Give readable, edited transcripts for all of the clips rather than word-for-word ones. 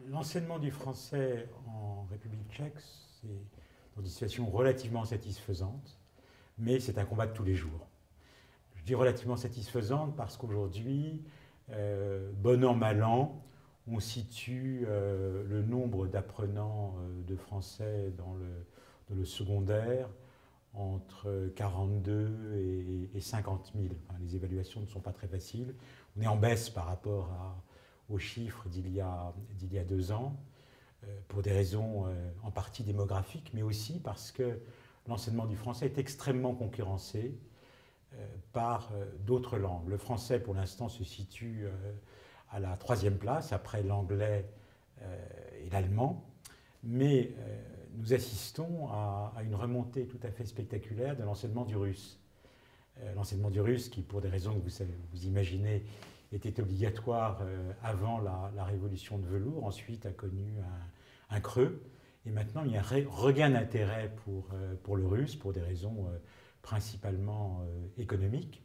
L'enseignement du français en République tchèque, c'est dans une situation relativement satisfaisante, mais c'est un combat de tous les jours. Je dis relativement satisfaisante parce qu'aujourd'hui, bon an, mal an, on situe le nombre d'apprenants de français dans le secondaire entre 42 et 50 000. Enfin, les évaluations ne sont pas très faciles. On est en baisse par rapport aux chiffres d'il y a 2 ans, pour des raisons en partie démographiques, mais aussi parce que l'enseignement du français est extrêmement concurrencé par d'autres langues. Le français, pour l'instant, se situe à la 3e place, après l'anglais et l'allemand. Mais nous assistons à une remontée tout à fait spectaculaire de l'enseignement du russe. L'enseignement du russe, qui, pour des raisons que vous imaginez, était obligatoire avant la révolution de velours, ensuite a connu un creux. Et maintenant, il y a un regain d'intérêt pour le russe, pour des raisons principalement économiques.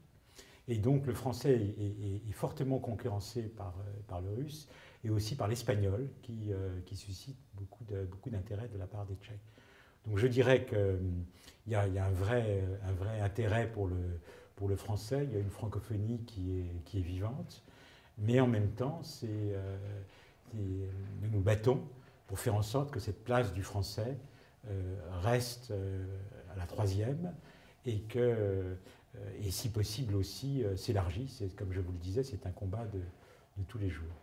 Et donc le français est fortement concurrencé par le russe et aussi par l'espagnol qui suscite beaucoup d'intérêt de la part des Tchèques. Donc je dirais qu'il y a un vrai intérêt pour le français, il y a une francophonie qui est vivante, mais en même temps, nous nous battons pour faire en sorte que cette place du français reste à la 3e et si possible aussi s'élargisse. Comme je vous le disais, c'est un combat de tous les jours.